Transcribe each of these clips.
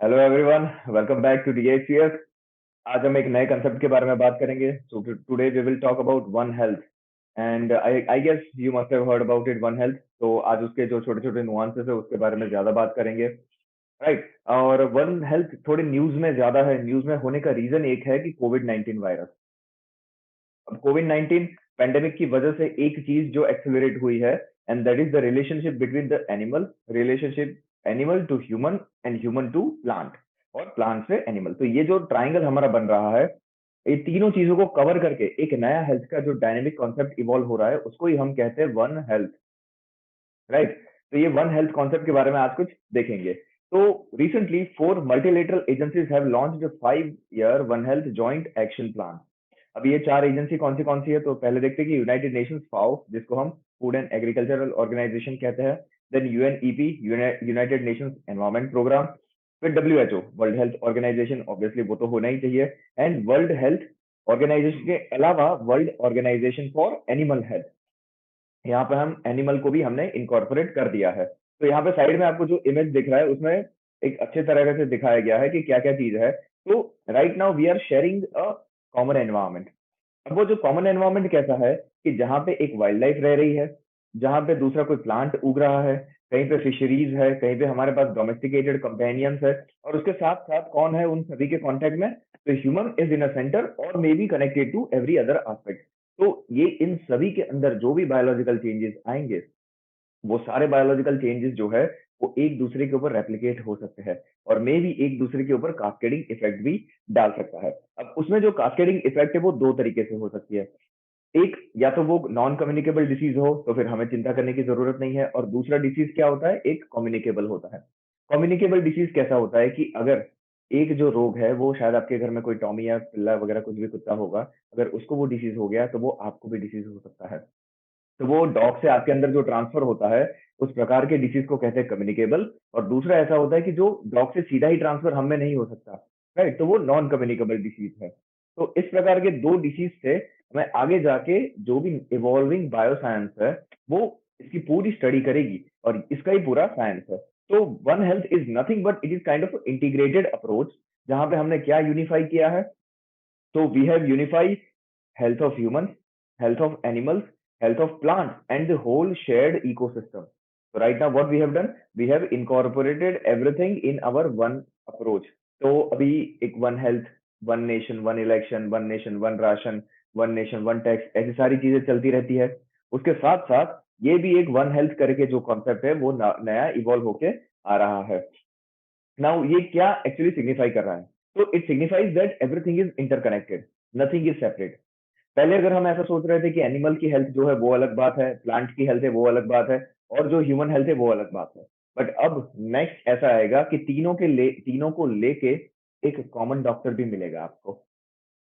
Hello everyone, welcome back to DHCS. आज हम एक नए कंसेप्ट के बारे में बात करेंगे। So today we will talk about one health. And I guess you must have heard about it, one health. तो आज उसके जो छोटे छोटे नुआंसेस है उसके बारे में ज्यादा बात करेंगे, राइट। और वन हेल्थ थोड़े न्यूज में ज्यादा है। न्यूज में होने का रीजन एक है कि कोविड 19 वायरस। अब कोविड 19 पेंडेमिक की वजह से एक चीज जो एक्सेलरेट हुई है, and that is the relationship between the animal, relationship animal to human and human to plant, और प्लांट से एनिमल। तो ये जो ट्राइंगल हमारा बन रहा है, ये तीनों चीजों को कवर करके एक नया हेल्थ का जो डायनेमिक कॉन्सेप्ट इवॉल्व हो रहा है उसको ही हम कहते हैं वन हेल्थ, राइट। तो ये वन हेल्थ कॉन्सेप्ट के बारे में आज कुछ देखेंगे। तो recently 4 multilateral agencies have launched 5 year one health joint action plan. अब ये 4 एजेंसी कौन सी है, तो पहले देखते हैं कि यूनाइटेड नेशंस फाओ, जिसको हम फूड एंड एग्रीकल्चरल ऑर्गेनाइजेशन कहते हैं, then UNEP, United Nations Environment Programme, फिर WHO, World Health Organization, obviously वो तो होना ही चाहिए, एंड वर्ल्ड हेल्थ ऑर्गेनाइजेशन के अलावा world organisation for animal health. यहाँ पे हम एनिमल को भी हमने इनकॉर्पोरेट कर दिया है। तो यहाँ पे साइड में आपको जो इमेज दिख रहा है उसमें एक अच्छे तरह से दिखाया गया है कि क्या क्या चीज है। तो right now we are sharing a common environment. अब वो जो कॉमन एनवायरनमेंट कैसा है कि जहाँ पे एक वाइल्ड लाइफ रह रही है, जहाँ पे दूसरा कोई प्लांट उग रहा है, कहीं पे फिशरीज है, कहीं पे हमारे पास डोमेस्टिकेटेड कंपेनियंस है, और उसके साथ साथ कौन है उन सभी के कांटेक्ट में, तो human is in a centre और may be connected to every other aspect. तो ये इन सभी के अंदर जो भी बायोलॉजिकल चेंजेस आएंगे, वो सारे बायोलॉजिकल चेंजेस जो है वो एक दूसरे के ऊपर रेप्लिकेट हो सकते हैं, और मे भी एक दूसरे के ऊपर कास्केडिंग इफेक्ट भी डाल सकता है। अब उसमें जो कास्केडिंग इफेक्ट है वो दो तरीके से हो सकती है। एक, या तो वो नॉन कम्युनिकेबल डिसीज हो तो फिर हमें चिंता करने की जरूरत नहीं है, और दूसरा डिसीज क्या होता है, एक कम्युनिकेबल होता है। कम्युनिकेबल डिसीज कैसा होता है कि अगर एक जो रोग है वो शायद आपके घर में कोई टॉमी या पिल्ला वगैरह कुछ भी कुत्ता होगा, अगर उसको वो डिसीज हो गया तो वो आपको भी डिसीज हो सकता है। तो वो डॉग से आपके अंदर जो ट्रांसफर होता है उस प्रकार के डिसीज को कहते हैं कम्युनिकेबल, और दूसरा ऐसा होता है कि जो डॉग से सीधा ही ट्रांसफर हम में नहीं हो सकता, राइट, तो वो नॉन कम्युनिकेबल डिसीज है। तो इस प्रकार के दो डिसीज से हमें आगे जाके जो भी इवॉल्विंग बायोसाइंस है वो इसकी पूरी स्टडी करेगी, और इसका ही पूरा साइंस है। तो one health is nothing but it is kind of integrated approach, जहां पे हमने क्या यूनिफाई किया है, तो we have unify health of humans, health of animals, health of plants, and the whole shared ecosystem. So right now, what we have done, we have incorporated everything in our one approach. तो अभी एक one health, one nation one election, one nation one ration, one nation one tax, ऐसी सारी चीजें चलती रहती है। उसके साथ साथ ये भी एक वन हेल्थ करके जो कॉन्सेप्ट है वो नया इवॉल्व होके आ रहा है। नाउ ये क्या एक्चुअली सिग्निफाई कर रहा है, तो it signifies that everything is interconnected, nothing is separate. पहले अगर हम ऐसा सोच रहे थे कि एनिमल की हेल्थ जो है वो अलग बात है, प्लांट की हेल्थ है वो अलग बात है, और जो ह्यूमन हेल्थ है वो अलग बात है, बट अब नेक्स्ट ऐसा आएगा कि तीनों को लेके एक कॉमन डॉक्टर भी मिलेगा आपको।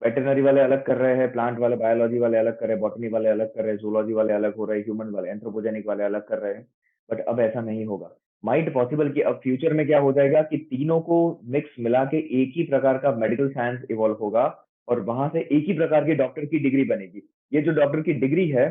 वेटरनरी वाले अलग कर रहे हैं, प्लांट वाले, बायोलॉजी वाले अलग कर रहे हैं, बॉटनी वाले अलग कर रहे हैं, जूलॉजी वाले अलग हो रहे हैं, ह्यूमन वाले, एंथ्रोपोजेनिक वाले अलग कर रहे हैं। बट अब ऐसा नहीं होगा। माइट पॉसिबल कि अब फ्यूचर में क्या हो जाएगा कि तीनों को मिक्स मिला के एक ही प्रकार का मेडिकल साइंस इवॉल्व होगा, और वहां से एक ही प्रकार की डॉक्टर की डिग्री बनेगी। ये जो डॉक्टर की डिग्री है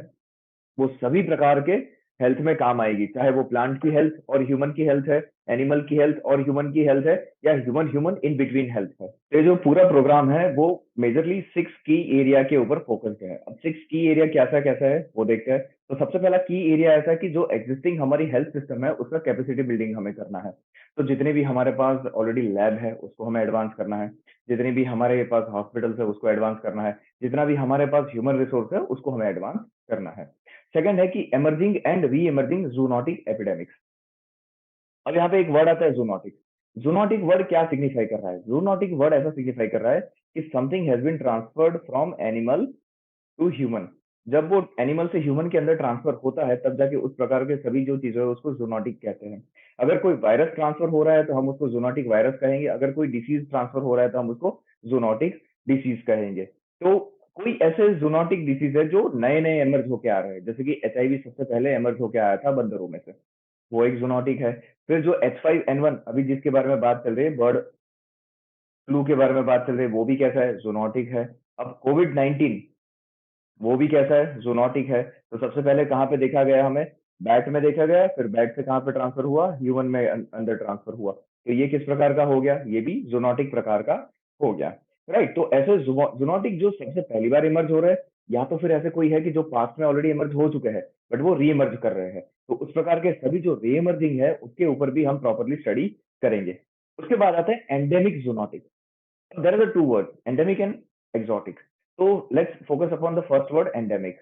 वो सभी प्रकार के हेल्थ में काम आएगी, चाहे वो प्लांट की हेल्थ और ह्यूमन की हेल्थ है, एनिमल की हेल्थ और ह्यूमन की हेल्थ है, या human human in between health है। तो ये जो पूरा प्रोग्राम है वो मेजरली 6 की एरिया के ऊपर फोकस्ड है। अब 6 की एरिया कैसा कैसा है वो देखते हैं। तो सबसे पहला की एरिया ऐसा है कि जो एग्जिस्टिंग हमारी हेल्थ सिस्टम है उसका कैपेसिटी बिल्डिंग हमें करना है। तो जितने भी हमारे पास ऑलरेडी लैब है उसको हमें एडवांस करना है, जितने भी हमारे पास हॉस्पिटल्स है उसको एडवांस करना है, जितना भी हमारे पास ह्यूमन रिसोर्स है उसको हमें एडवांस करना है। सेकंड है कि emerging and re emerging zoonotic epidemics. अब यहाँ पे एक वर्ड आता है जूनोटिक। जूनोटिक वर्ड क्या सिग्निफाई कर रहा है, जूनोटिक वर्ड ऐसा सिग्निफाई कर रहा है कि something has been transferred from animal to human. जब वो एनिमल से ह्यूमन के अंदर ट्रांसफर होता है तब जाके उस प्रकार के सभी जो चीजें है उसको जूनोटिक कहते हैं। अगर कोई वायरस ट्रांसफर हो रहा है तो हम उसको जूनोटिक वायरस कहेंगे, अगर कोई डिसीज ट्रांसफर हो रहा है तो हम उसको जूनोटिक डिसीज कहेंगे। तो कोई ऐसे जूनोटिक डिसीज है जो नए नए एमर्ज होके आ रहे हैं, जैसे कि एचआईवी सबसे पहले एमर्ज होके आया था बंदरों में से, वो एक जूनोटिक है। फिर जो H5N1 अभी जिसके बारे में बात चल रही है, बर्ड फ्लू के बारे में बात चल रही है, वो भी कैसा है, जूनोटिक है। अब कोविड 19, वो भी कैसा है, जूनोटिक है। तो सबसे पहले कहाँ पे देखा गया हमें, बैट में देखा गया, फिर बैट से कहाँ पे ट्रांसफर हुआ, ह्यूमन में अंदर ट्रांसफर हुआ। तो ये किस प्रकार का हो गया? ये भी जूनोटिक प्रकार का हो गया, राइट? तो ऐसे जूनोटिक जो सबसे पहली बार इमर्ज हो रहे हैं, या तो फिर ऐसे कोई है कि जो पास्ट में ऑलरेडी इमर्ज हो चुके हैं, बट वो री इमर्ज कर रहे हैं। तो उस प्रकार के सभी जो री इमर्जिंग है, उसके ऊपर भी हम प्रॉपरली स्टडी करेंगे। उसके बाद आता है endemic zoonotic. There are the two words, endemic and exotic. So let's focus upon the first word, endemic.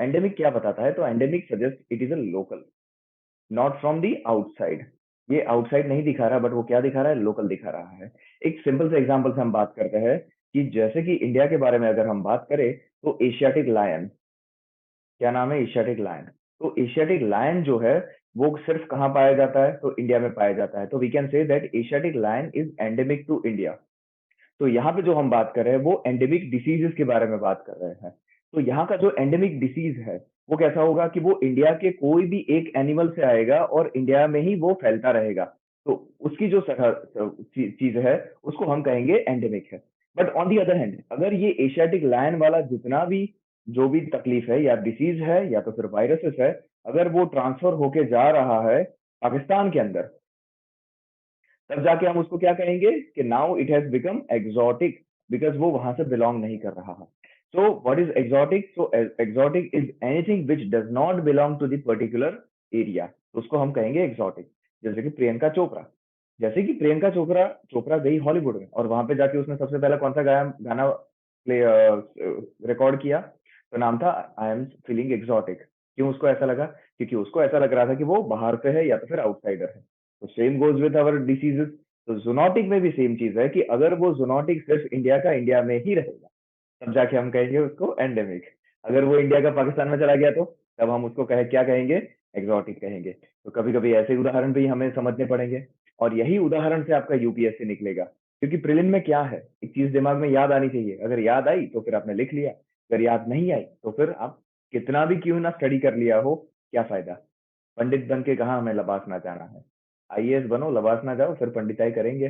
Endemic क्या बताता है? तो endemic suggests it is a local, not from the outside. ये आउटसाइड नहीं दिखा रहा, बट वो क्या दिखा रहा है? लोकल दिखा रहा है। एक सिंपल से एग्जांपल से हम बात करते हैं कि जैसे कि इंडिया के बारे में अगर हम बात करें, तो एशियाटिक लायन, क्या नाम है? Asiatic lion. तो एशियाटिक लायन जो है, वो सिर्फ कहाँ पाया जाता है? तो इंडिया में पाया जाता है। तो we can say that Asiatic lion is endemic to India. तो यहाँ पे जो हम बात कर रहे हैं वो एंडेमिक डिसीजेस के बारे में बात कर रहे हैं। तो यहाँ का जो एंडेमिक डिसीज है वो कैसा होगा कि वो इंडिया के कोई भी एक एनिमल से आएगा और इंडिया में ही वो फैलता रहेगा। तो उसकी जो चीज है उसको हम कहेंगे एंडेमिक है। But on the other hand, अगर ये एशियाटिक लायन वाला जितना भी जो भी तकलीफ है या डिसीज है या तो फिर वायरसेस है, अगर वो ट्रांसफर होके जा रहा है पाकिस्तान के अंदर, तब जाके हम उसको क्या कहेंगे कि now it has become exotic, because वो वहां से बिलोंग नहीं कर रहा है। So what is exotic? So exotic is anything which does not belong to the particular area, तो उसको हम कहेंगे एक्सोटिक। जैसे कि प्रियंका चोपड़ा, जैसे कि प्रियंका चोपड़ा चोपड़ा गई हॉलीवुड में और वहां पे जाके उसने सबसे पहला कौन सा गाना प्ले रिकॉर्ड किया? तो नाम था आई एम फीलिंग एक्सोटिक। क्यों उसको ऐसा लगा? क्योंकि उसको ऐसा लग रहा था कि वो बाहर से है या तो फिर आउटसाइडर है। तो same goes with our diseases. तो जूनोटिक में भी सेम चीज है कि अगर वो जूनोटिक सिर्फ इंडिया का इंडिया में ही रहेगा, तब जाके हम कहेंगे उसको एंडेमिक। अगर वो इंडिया का पाकिस्तान में चला गया तो तब हम उसको क्या कहेंगे? एक्सोटिक कहेंगे। तो कभी कभी ऐसे उदाहरण भी हमें समझने पड़ेंगे, और यही उदाहरण से आपका यूपीएससी निकलेगा। क्योंकि प्रीलिम में क्या है, एक चीज दिमाग में याद आनी चाहिए। अगर याद आई तो फिर आपने लिख लिया, अगर याद नहीं आई तो फिर आप कितना भी क्यों ना स्टडी कर लिया हो, क्या फायदा? पंडित बन के कहाँ हमें लबास ना जाना है। आईएएस बनो, लबास ना जाओ, फिर पंडिताई करेंगे,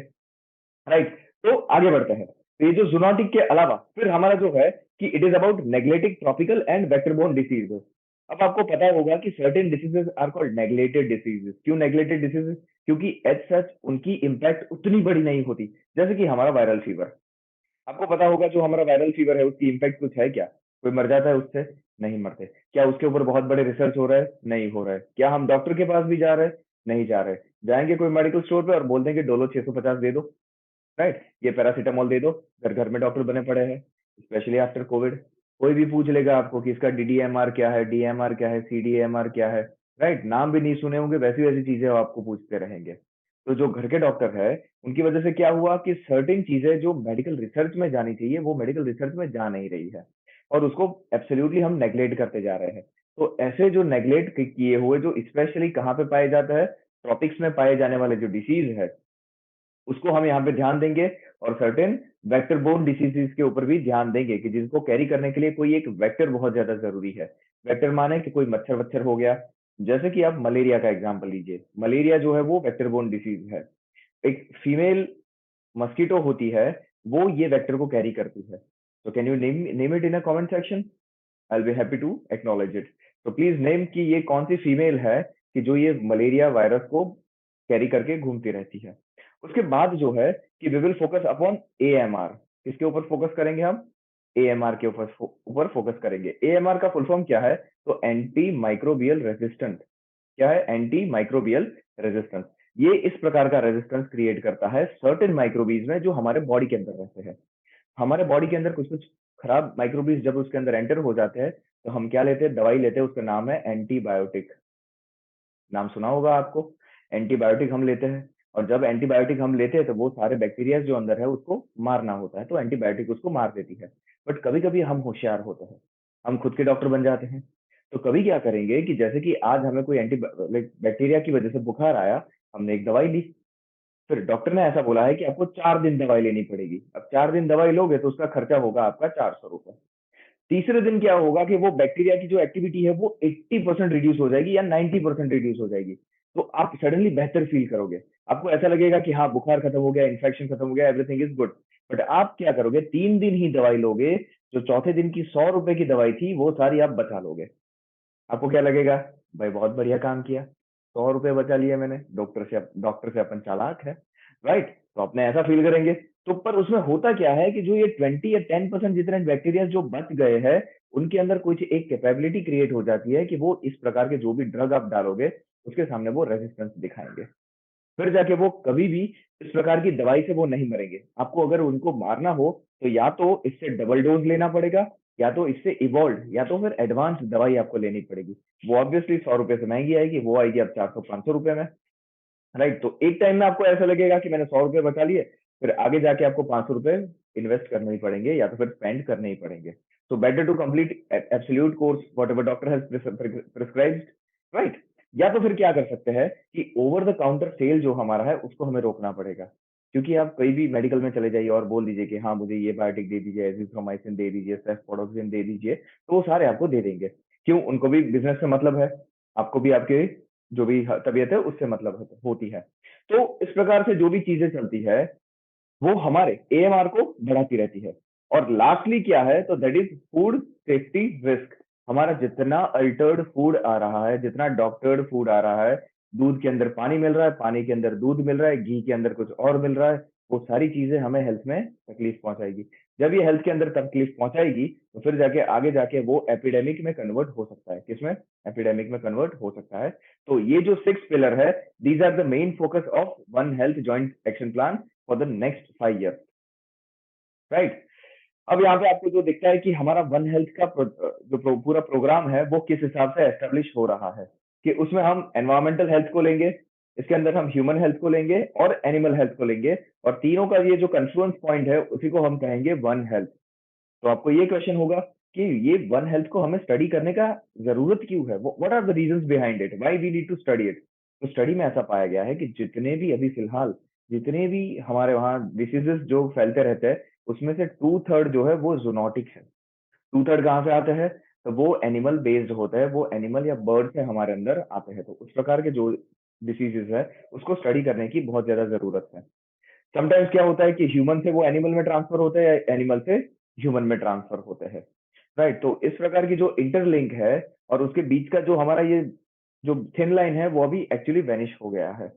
राइट? तो आगे बढ़ते हैं। तो ये जो जूनोटिक के अलावा फिर हमारा जो है कि it is about neglected tropical and vector borne diseases. अब आपको पता होगा कि certain diseases are called neglected diseases. क्यों नेग्लेक्टेड डिसीजेस? क्योंकि एज सच उनकी इंपैक्ट उतनी बड़ी नहीं होती। जैसे कि हमारा वायरल फीवर, आपको पता होगा जो हमारा वायरल फीवर है उसकी इंपैक्ट कुछ है क्या? कोई मर जाता है उससे? नहीं मरते। क्या उसके ऊपर बहुत बड़े रिसर्च हो रहा है? नहीं हो रहा है। क्या हम डॉक्टर के पास भी जा रहे हैं? नहीं जा रहे। जाएंगे कोई मेडिकल स्टोर पे और बोल देंगे डोलो 650 दे दो, राइट? ये पैरासिटामोल दे दो। घर घर में डॉक्टर बने पड़े हैं, स्पेशली आफ्टर कोविड। कोई भी पूछ लेगा आपको कि इसका डीडीएमआर क्या है, डीएमआर क्या है, सीडीएमआर क्या है, राइट? नाम भी नहीं सुने होंगे, वैसी वैसी चीजें वो आपको पूछते रहेंगे। तो जो घर के डॉक्टर है, उनकी वजह से क्या हुआ कि सर्टेन चीजें जो मेडिकल रिसर्च में जानी चाहिए वो मेडिकल रिसर्च में जा नहीं रही है, और उसको एब्सोल्युटली हम नेग्लेक्ट करते जा रहे हैं। तो ऐसे जो नेग्लेक्ट किए हुए, जो स्पेशली कहाँ पे पाए जाता है, ट्रॉपिक्स में पाए जाने वाले जो डिसीज है, उसको हम यहाँ पे ध्यान देंगे। और सर्टेन वेक्टर बोर्न डिसीजेस के ऊपर भी ध्यान देंगे कि जिनको कैरी करने के लिए कोई एक वेक्टर बहुत ज्यादा जरूरी है। वेक्टर माने कि कोई मच्छर वच्छर हो गया। जैसे कि आप मलेरिया का एग्जांपल लीजिए, मलेरिया जो है वो वेक्टर बोर्न डिसीज है। एक फीमेल मस्कीटो होती है, वो ये वेक्टर को कैरी करती है। तो can you name it in a comment section? I will be happy to acknowledge it. तो प्लीज नेम कि ये कौन सी फीमेल है कि जो ये मलेरिया वायरस को कैरी करके घूमती रहती है। उसके बाद जो है कि we will focus upon AMR. किसके ऊपर फोकस करेंगे हम? एएमआर के ऊपर फोकस करेंगे। एएमआर का फुल फॉर्म क्या है? तो एंटी माइक्रोबियल रेजिस्टेंट। क्या है? Anti microbial resistance. ये इस प्रकार का रेजिस्टेंस क्रिएट करता है सर्टेन माइक्रोबीज में जो हमारे बॉडी के अंदर रहते हैं। हमारे बॉडी के अंदर कुछ कुछ खराब माइक्रोबीज जब उसके अंदर एंटर हो जाते हैं, तो हम क्या लेते हैं? दवाई लेते हैं, उसका नाम है एंटीबायोटिक। नाम सुना होगा आपको। एंटीबायोटिक हम लेते हैं, और जब एंटीबायोटिक हम लेते हैं तो वो सारे बैक्टीरिया जो अंदर है उसको मारना होता है, तो एंटीबायोटिक उसको मार देती है। बट कभी कभी हम होशियार होते हैं, हम खुद के डॉक्टर बन जाते हैं। तो कभी क्या करेंगे कि जैसे कि आज हमें कोई एंटी बैक्टीरिया की वजह से बुखार आया, हमने एक दवाई ली। फिर डॉक्टर ने ऐसा बोला है कि आपको 4 दिन दवाई लेनी पड़ेगी। अब 4 दिन दवाई लोगे तो उसका खर्चा होगा आपका 400 रुपए। तीसरे दिन क्या होगा कि वो बैक्टीरिया की जो एक्टिविटी है वो 80% रिड्यूस हो जाएगी या 90% रिड्यूस हो जाएगी। तो आप सडनली बेहतर फील करोगे। आपको ऐसा लगेगा कि हाँ, बुखार खत्म हो गया, इन्फेक्शन खत्म हो गया, एवरीथिंग इज गुड। बट आप क्या करोगे? 3 दिन ही दवाई लोगे, जो चौथे दिन की 100 रुपए की दवाई थी वो सारी आप बचा लोगे। आपको क्या लगेगा? भाई बहुत बढ़िया काम किया। 100 रुपए बचा लिए मैंने, डॉक्टर से अपन चालाक है, राइट? तो अपने ऐसा फील करेंगे। तो पर उसमें होता क्या है कि जो ये 20 या 10% जितने बैक्टीरिया जो बच गए हैं, उनके अंदर कुछ एक कैपेबिलिटी क्रिएट हो जाती है कि वो इस प्रकार के जो भी ड्रग आप डालोगे, उसके सामने वो रेजिस्टेंस दिखाएंगे। फिर जाके वो कभी भी इस प्रकार की दवाई से वो नहीं मरेंगे। आपको अगर उनको मारना हो, तो या तो इससे डबल डोज लेना पड़ेगा, या तो इससे इवॉल्व, या तो फिर एडवांस दवाई आपको लेनी पड़ेगी। वो ऑब्वियसली 100 रुपए से महंगी आएगी, वो आएगी अब 400-500 रुपए में, राइट? तो एक टाइम में आपको ऐसा लगेगा कि मैंने 100 रुपए बचा लिए, फिर आगे जाके आपको 500 रुपए इन्वेस्ट करने ही पड़ेंगे, या तो फिर स्पेंड करने ही पड़ेंगे। तो better to complete absolute course whatever doctor has prescribed, right? या तो फिर क्या कर सकते हैं कि ओवर द काउंटर सेल जो हमारा है उसको हमें रोकना पड़ेगा। क्योंकि आप कहीं भी मेडिकल में चले जाइए और बोल दीजिए कि हाँ मुझे ये बायोटिक दे दीजिए, एजिथ्रोमाइसिन दे दीजिए, सेफोडोक्सिन दे दीजिए, तो वो सारे आपको दे देंगे। क्यों? उनको भी बिजनेस से मतलब है, आपको भी आपके जो भी तबीयत है उससे मतलब होती है। तो इस प्रकार से जो भी चीजें चलती है, वो हमारे एएमआर को बढ़ाती रहती है। और लास्टली क्या है, तो that is food safety risk. हमारा जितना अल्टर्ड फूड आ रहा है, जितना डॉक्टर्ड फूड आ रहा है, दूध के अंदर पानी मिल रहा है, पानी के अंदर दूध मिल रहा है, घी के अंदर कुछ और मिल रहा है, वो सारी चीजें हमें हेल्थ में तकलीफ पहुंचाएगी। जब ये हेल्थ के अंदर तकलीफ पहुंचाएगी, तो फिर जाके आगे जाके वो एपिडेमिक में कन्वर्ट हो सकता है। किसमें? एपिडेमिक में कन्वर्ट हो सकता है। तो ये जो 6 पिलर है, these are the main focus of one health joint action plan for the next 5 years, right? अब यहाँ पे आपको जो दिखता है कि हमारा वन हेल्थ का पूरा प्रोग्राम है, वो किस हिसाब से एस्टेब्लिश हो रहा है, कि उसमें हम एनवायरमेंटल हेल्थ को लेंगे, इसके अंदर हम ह्यूमन हेल्थ को लेंगे और एनिमल हेल्थ को लेंगे, और तीनों का ये जो कन्फ्लुएंस पॉइंट है उसी को हम कहेंगे वन हेल्थ। तो आपको ये क्वेश्चन होगा कि ये वन हेल्थ को हमें स्टडी करने का जरूरत क्यों है, what are the reasons behind it, why we need to study it? तो स्टडी में ऐसा पाया गया है कि जितने भी अभी फिलहाल जितने भी हमारे वहाँ डिसीजेस जो फैलते रहते हैं, उसमें से 2/3 जो है वो जूनोटिक है। 2/3 कहाँ से आते हैं? तो वो एनिमल बेस्ड होते हैं, वो एनिमल या बर्ड से हमारे अंदर आते हैं। तो उस प्रकार के जो डिसीजेस है, उसको स्टडी करने की बहुत ज्यादा जरूरत है। समटाइम्स क्या होता है कि ह्यूमन से वो एनिमल में ट्रांसफर होते हैं, या एनिमल से ह्यूमन में ट्रांसफर होते हैं, राइट? तो इस प्रकार की जो इंटरलिंक है, और उसके बीच का जो हमारा ये जो थिन लाइन है, वो अभी एक्चुअली वेनिश हो गया है।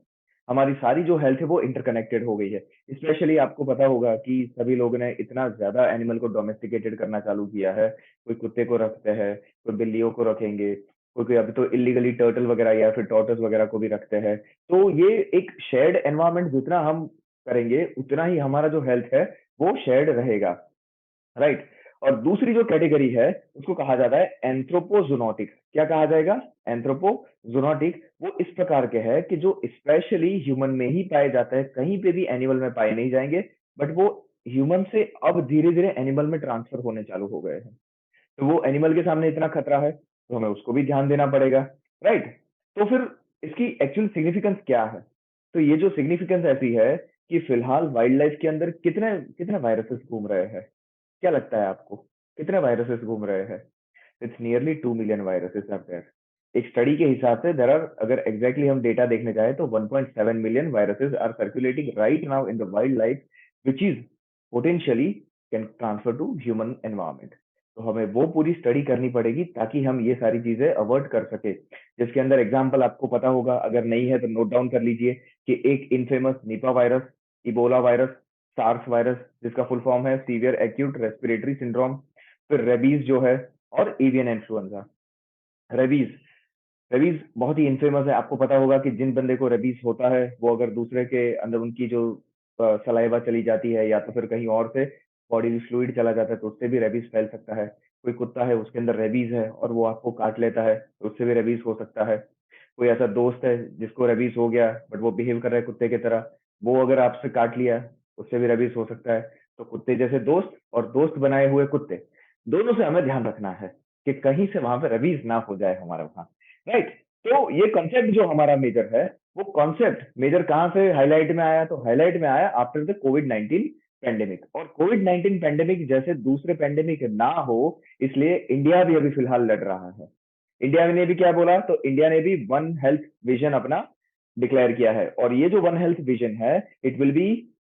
हमारी सारी जो हेल्थ है वो इंटरकनेक्टेड हो गई है। स्पेशली आपको पता होगा कि सभी लोगों ने इतना ज्यादा एनिमल को डोमेस्टिकेटेड करना चालू किया है। कोई कुत्ते को रखते हैं, कोई बिल्लियों को रखेंगे, कोई कोई अभी तो इलीगली टर्टल वगैरह या फिर टॉर्टस वगैरह को भी रखते हैं। तो ये एक शेयर्ड एनवायरनमेंट जितना हम करेंगे, उतना ही हमारा जो हेल्थ है वो शेयर्ड रहेगा, राइट? और दूसरी जो कैटेगरी है, उसको कहा जाता है एंथ्रोपोजोनोटिक। क्या कहा जाएगा? एंथ्रोपोजोनोटिक। वो इस प्रकार के है कि जो स्पेशली ह्यूमन में ही पाए जाते हैं, कहीं पे भी एनिमल में पाए नहीं जाएंगे, बट वो ह्यूमन से अब धीरे धीरे एनिमल में ट्रांसफर होने चालू हो गए हैं। तो वो एनिमल के सामने इतना खतरा है, तो हमें उसको भी ध्यान देना पड़ेगा, राइट? तो फिर इसकी एक्चुअल सिग्निफिकेंस क्या है? तो ये जो सिग्निफिकेंस ऐसी है कि फिलहाल वाइल्ड लाइफ के अंदर कितने कितने वायरसेस घूम रहे हैं? क्या लगता है आपको? कितने वायरसेस घूम रहे हैं? It's nearly 2 million viruses are there. एक स्टडी के हिसाब से देयर आर, अगर एग्जैक्टली हम डेटा देखने जाए, तो 1.7 million viruses are circulating right now in the wildlife, which is potentially can transfer to human environment. तो हमें वो पूरी स्टडी करनी पड़ेगी ताकि हम ये सारी चीजें अवॉइड कर सके। जिसके अंदर एग्जाम्पल आपको पता होगा, अगर नहीं है तो नोट डाउन कर लीजिए, कि एक infamous Nipah virus, Ebola virus, SARS virus जिसका फुल फॉर्म है सीवियर एक्यूट रेस्पिरेटरी सिंड्रोम, फिर रेबीज जो है, और एवियन इन्फ्लुएंजा। रेबीज, रेबीज बहुत ही इनफेमस है। आपको पता होगा कि जिन बंदे को रेबीज होता है, वो अगर दूसरे के अंदर उनकी जो सलाइवा चली जाती है, या तो फिर कहीं और से बॉडी फ्लूइड चला जाता है, तो उससे भी रेबीज फैल सकता है। कोई कुत्ता है, उसके अंदर रेबीज है और वो आपको काट लेता है, तो उससे भी रेबीज हो सकता है। कोई ऐसा दोस्त है जिसको रेबीज हो गया, बट वो बिहेव कर रहा है कुत्ते की तरह, वो अगर आपसे काट लिया, उससे भी रेबीज हो सकता है। तो कुत्ते जैसे दोस्त और दोस्त बनाए हुए कुत्ते, दोनों से हमें ध्यान रखना है कि कहीं से वहां पे रेबीज ना हो जाए हमारे वहां, राइट? तो ये कॉन्सेप्ट जो हमारा मेजर है, वो कॉन्सेप्ट मेजर कहाँ से हाईलाइट में आया? तो हाईलाइट में आया आफ्टर द कोविड 19 पेंडेमिक। और कोविड 19 पेंडेमिक जैसे दूसरे पेंडेमिक ना हो, इसलिए इंडिया भी अभी फिलहाल लड़ रहा है। इंडिया ने भी क्या बोला? तो इंडिया ने भी वन हेल्थ विजन अपना डिक्लेयर किया है, और ये जो वन हेल्थ विजन है, it will be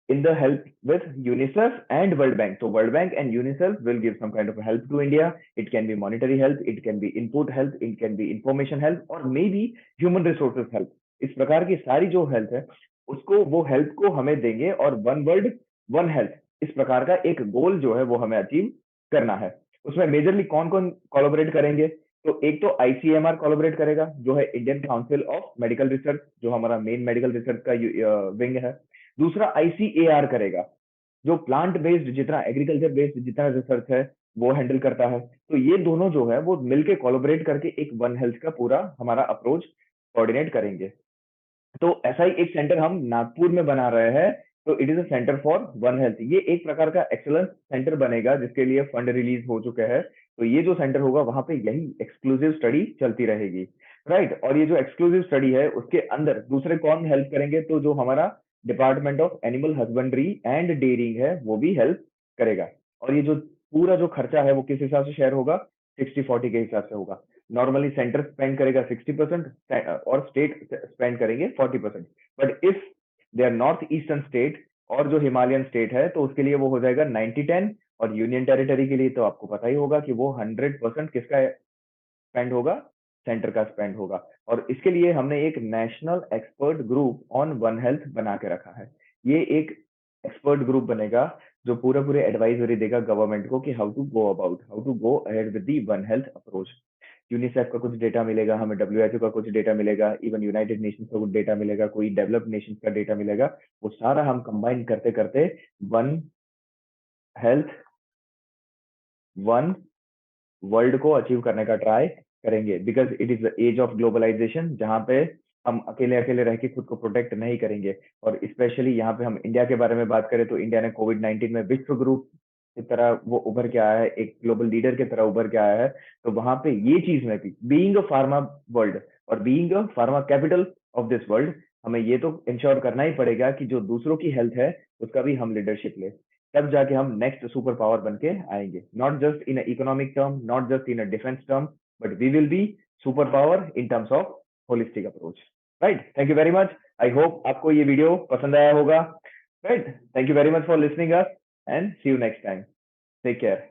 in the help with UNICEF and World Bank. So World Bank and UNICEF will give some kind of help to India. It can be monetary help, it can be input help, it can be information help, or maybe human resources help. इस प्रकार की सारी जो help है उसको वो help को हमें देंगे और वन वर्ल्ड वन हेल्थ इस प्रकार का एक गोल जो है वो हमें अचीव करना है। उसमें मेजरली कौन कौन कोलैबोरेट करेंगे? तो एक तो आईसीएमआर कोलैबोरेट करेगा जो है Indian council of medical research, जो हमारा मेन मेडिकल रिसर्च का विंग है। दूसरा आईसीएआर करेगा जो प्लांट बेस्ड जितना एग्रीकल्चर बेस्ड जितना रिसर्च है वो हैंडल करता है। तो ये दोनों जो है वो मिलके कोलैबोरेट करके एक वन हेल्थ का पूरा हमारा अप्रोच कोऑर्डिनेट करेंगे। तो ऐसा ही एक सेंटर हम नागपुर में बना रहे हैं। तो it is a centre for one health. ये एक प्रकार का एक्सेलेंस सेंटर बनेगा जिसके लिए फंड रिलीज हो चुके हैं। तो ये जो सेंटर होगा वहां पे यही एक्सक्लूसिव स्टडी चलती रहेगी, राइट। और ये जो एक्सक्लूसिव स्टडी है उसके अंदर दूसरे कौन हेल्प करेंगे? तो जो हमारा department of animal husbandry and dairying है वो भी हेल्प करेगा। और ये जो पूरा जो खर्चा है वो किस हिसाब से शेयर होगा? 60-40 के हिसाब से होगा। नॉर्मली सेंटर स्पेंड करेगा 60% और स्टेट स्पेंड करेंगे 40%। But if they are north eastern state और जो हिमालयन स्टेट है तो उसके लिए वो हो जाएगा 90-10। और यूनियन टेरिटरी के लिए तो आपको पता ही होगा कि वो 100% किसका स्पेंड होगा? सेंटर का स्पेंड होगा। और इसके लिए हमने एक national expert group on one health बना के रखा है। ये एक एक्सपर्ट ग्रुप बनेगा जो पूरे पूरे एडवाइजरी देगा गवर्नमेंट को कि how to go about, how to go ahead with the one health approach. UNICEF का कुछ डेटा मिलेगा हमें, डब्ल्यूएचओ का कुछ डेटा मिलेगा, इवन यूनाइटेड नेशंस का कुछ डेटा मिलेगा, कोई डेवलप्ड नेशंस का डेटा मिलेगा। वो सारा हम कंबाइन करते करते वन हेल्थ वन वर्ल्ड को अचीव करने का ट्राई करेंगे। Because it is the age of globalisation जहां पे हम अकेले अकेले रह के खुद को प्रोटेक्ट नहीं करेंगे। और स्पेशली यहाँ पे हम इंडिया के बारे में बात करें तो इंडिया ने कोविड-19 में विश्व गुरु की तरह वो उभर के आया है, एक ग्लोबल लीडर की तरह उभर के आया है। तो वहां पे ये चीज में भी बीइंग अ फार्मा वर्ल्ड और being a pharma capital of this world, हमें ये तो इंश्योर करना ही पड़ेगा कि जो दूसरों की हेल्थ है उसका भी हम लीडरशिप ले। तब जाके हम नेक्स्ट सुपर पावर बन के आएंगे। Not just in economic term, not just in defence term, but we will be super power in terms of holistic approach, right. Thank you very much. I hope आपको ये video पसंद आया होगा, right. Thank you very much for listening us and see you next time. Take care.